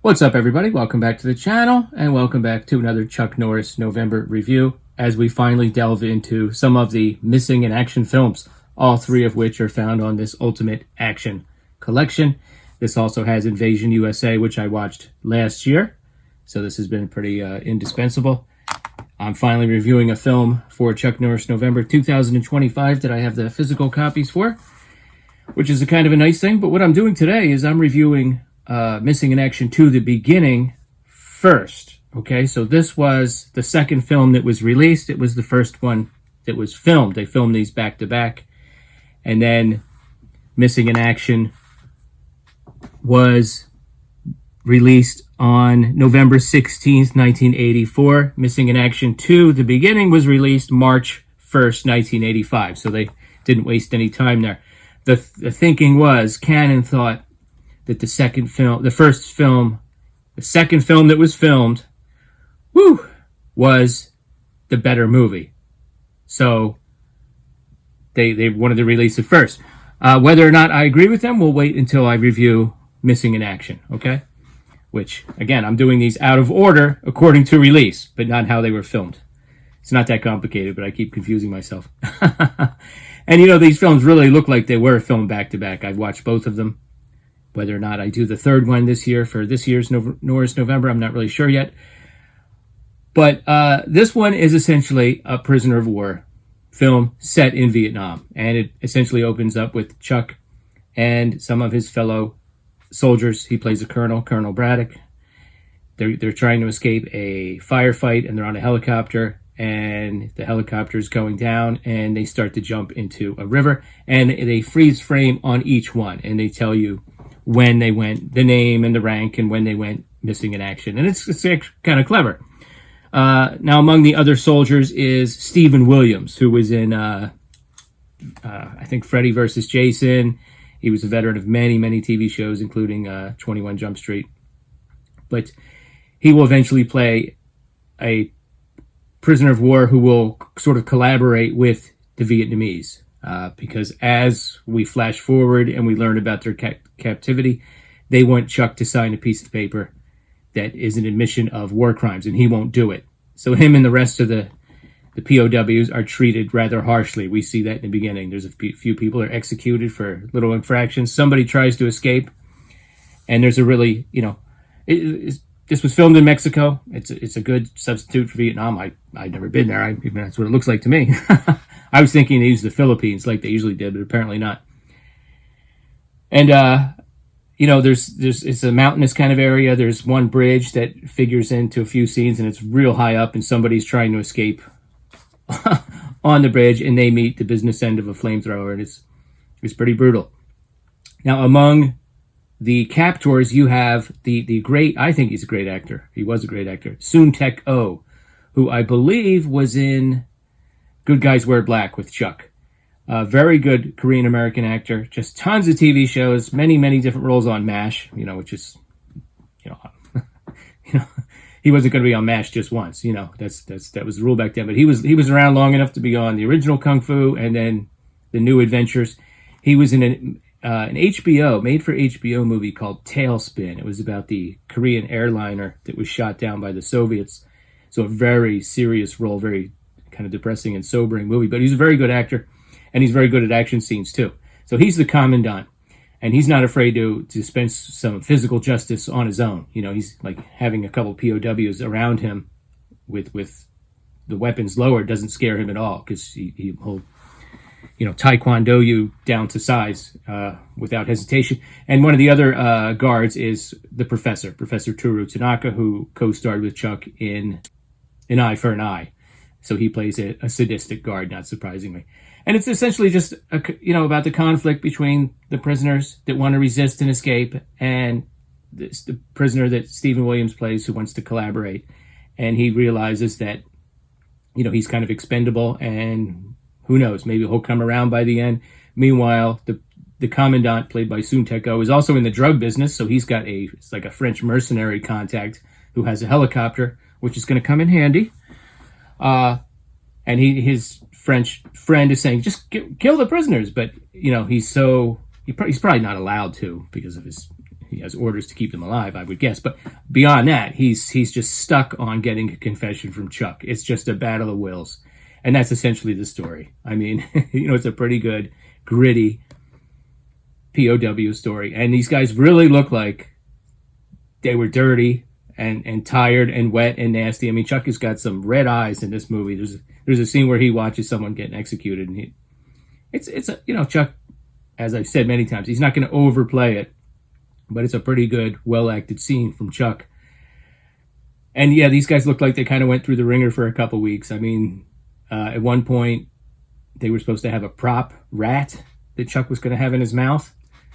What's up, everybody? Welcome back to the channel, and welcome back to another Chuck Norris November review, as we finally delve into some of the missing in action films, all three of which are found on this Ultimate Action collection. This also has Invasion USA, which I watched last year, so this has been pretty indispensable. I'm finally reviewing a film for Chuck Norris November 2025 that I have the physical copies for, which is a kind of a nice thing. But what I'm doing today is I'm reviewing Missing in Action to the beginning first. Okay, so this was the second film that was released. It was the first one that was filmed. They filmed these back to back. And then Missing in Action was released on November 16th, 1984. Missing in Action 2, the beginning, was released March 1st, 1985. So they didn't waste any time there. The thinking was, Cannon thought that the second film that was filmed, was the better movie. So they wanted to release it first. Whether or not I agree with them, we'll wait until I review Missing in Action, okay? Which, again, I'm doing these out of order according to release, but not how they were filmed. It's not that complicated, but I keep confusing myself. And, you know, these films really look like they were filmed back-to-back. I've watched both of them. Whether or not I do the third one this year for this year's Norris November, I'm not really sure yet. But this one is essentially a prisoner of war film set in Vietnam. And it essentially opens up with Chuck and some of his fellow soldiers. He plays a colonel, Colonel Braddock. They're trying to escape a firefight, and they're on a helicopter. And the helicopter is going down, and they start to jump into a river. And they freeze frame on each one, and they tell you when they went, the name and the rank, and when they went missing in action. And it's kind of clever. Now, among the other soldiers is Stephen Williams, who was in, I think, Freddy vs. Jason. He was a veteran of many, many TV shows, including 21 Jump Street. But he will eventually play a prisoner of war who will sort of collaborate with the Vietnamese. Because as we flash forward and we learn about their captivity, they want Chuck to sign a piece of paper that is an admission of war crimes, and he won't do it. So him and the rest of the POWs are treated rather harshly. We see that in the beginning. There's a few people are executed for little infractions. Somebody tries to escape, and there's a really, this was filmed in Mexico. It's a good substitute for Vietnam. I'd never been there. That's what it looks like to me. I was thinking they used the Philippines like they usually did, but apparently not. And it's a mountainous kind of area. There's one bridge that figures into a few scenes, and it's real high up, and somebody's trying to escape on the bridge, and they meet the business end of a flamethrower, and it's pretty brutal. Now, among the captors, you have the great, I think he's a great actor. He was a great actor, Soon Tek Oh, who I believe was in Good Guys Wear Black with Chuck. Very good Korean-American actor. Just tons of TV shows, many, many different roles on MASH, which is, he wasn't going to be on MASH just once, that was the rule back then. But he was around long enough to be on the original Kung Fu and then the New Adventures. He was in an HBO, made-for-HBO movie called Tailspin. It was about the Korean airliner that was shot down by the Soviets. So a very serious role, very kind of depressing and sobering movie. But he's a very good actor, and he's very good at action scenes too. So he's the commandant, and he's not afraid to dispense some physical justice on his own. He's like having a couple POWs around him with the weapons lowered doesn't scare him at all, because he'll taekwondo you down to size without hesitation. And one of the other guards is the Professor Toru Tanaka, who co-starred with Chuck in An Eye for an Eye. So he plays a sadistic guard, not surprisingly. And it's essentially just, about the conflict between the prisoners that want to resist and escape and the prisoner that Stephen Williams plays who wants to collaborate. And he realizes that, he's kind of expendable, and who knows, maybe he'll come around by the end. Meanwhile, the commandant, played by Soon Tek Oh, is also in the drug business, so he's got it's like a French mercenary contact who has a helicopter, which is going to come in handy. And his French friend is saying, just kill the prisoners. But, he's probably not allowed to because of his, he has orders to keep them alive, I would guess. But beyond that, he's just stuck on getting a confession from Chuck. It's just a battle of wills. And that's essentially the story. I mean, it's a pretty good, gritty POW story. And these guys really look like they were dirty and tired and wet and nasty. I mean, Chuck has got some red eyes in this movie. There's a scene where he watches someone getting executed, and Chuck, as I've said many times, he's not going to overplay it, but it's a pretty good, well-acted scene from Chuck. And yeah, these guys look like they kind of went through the ringer for a couple weeks. I mean, at one point, they were supposed to have a prop rat that Chuck was going to have in his mouth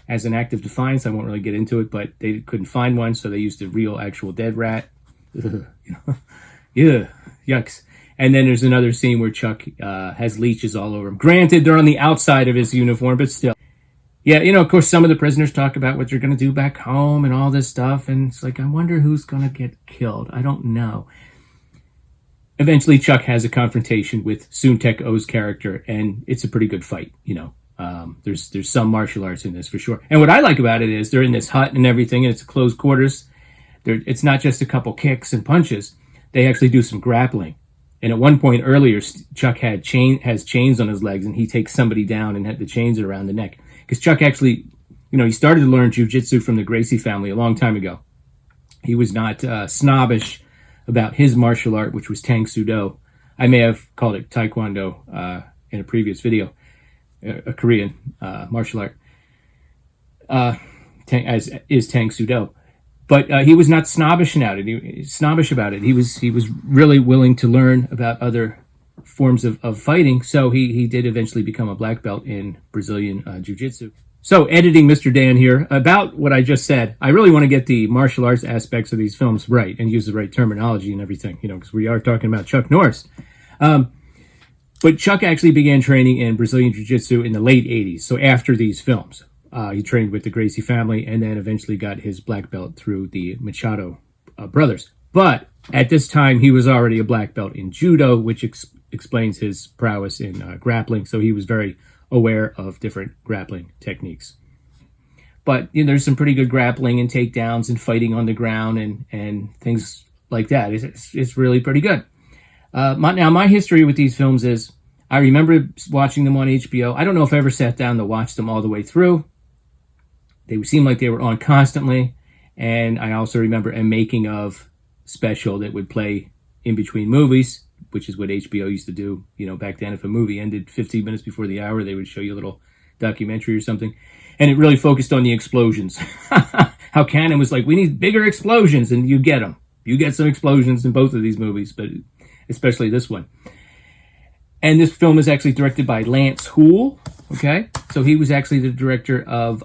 as an act of defiance. I won't really get into it, but they couldn't find one, so they used a real, actual dead rat. Yeah, yucks. And then there's another scene where Chuck has leeches all over him. Granted, they're on the outside of his uniform, but still. Yeah, of course, some of the prisoners talk about what they're going to do back home and all this stuff, and it's like, I wonder who's going to get killed. I don't know. Eventually, Chuck has a confrontation with Soon-Tek Oh's character, and it's a pretty good fight, There's some martial arts in this for sure. And what I like about it is they're in this hut and everything, and it's closed quarters. It's not just a couple kicks and punches. They actually do some grappling. And at one point earlier, Chuck has chains on his legs, and he takes somebody down and had the chains around the neck. Because Chuck actually, he started to learn jiu-jitsu from the Gracie family a long time ago. He was not snobbish about his martial art, which was Tang Soo Do. I may have called it Taekwondo in a previous video, a Korean martial art, as is Tang Soo Do. But he was not snobbish about it. He was really willing to learn about other forms of fighting. So he did eventually become a black belt in Brazilian Jiu-Jitsu. So editing Mr. Dan here, about what I just said, I really want to get the martial arts aspects of these films right and use the right terminology and everything, because we are talking about Chuck Norris. But Chuck actually began training in Brazilian Jiu-Jitsu in the late 80s, so after these films. He trained with the Gracie family and then eventually got his black belt through the Machado brothers. But at this time, he was already a black belt in Judo, which explains his prowess in grappling, so he was very aware of different grappling techniques. But there's some pretty good grappling and takedowns and fighting on the ground and things like that. It's really pretty good. Now, my history with these films is I remember watching them on HBO. I don't know if I ever sat down to watch them all the way through. They seemed like they were on constantly. And I also remember a making of special that would play in between movies, which is what HBO used to do. Back then, if a movie ended 15 minutes before the hour, they would show you a little documentary or something. And it really focused on the explosions. How Cannon was like, we need bigger explosions, and you get them. You get some explosions in both of these movies, but especially this one. And this film is actually directed by Lance Hool. Okay, so he was actually the director of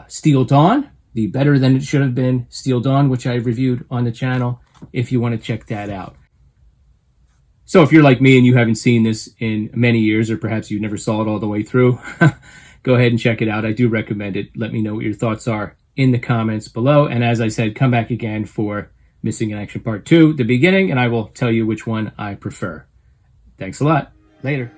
Steel Dawn, the Better Than It Should Have Been Steel Dawn, which I reviewed on the channel, if you want to check that out. So if you're like me and you haven't seen this in many years, or perhaps you never saw it all the way through, go ahead and check it out. I do recommend it. Let me know what your thoughts are in the comments below. And as I said, come back again for Missing in Action Part 2, the beginning, and I will tell you which one I prefer. Thanks a lot. Later.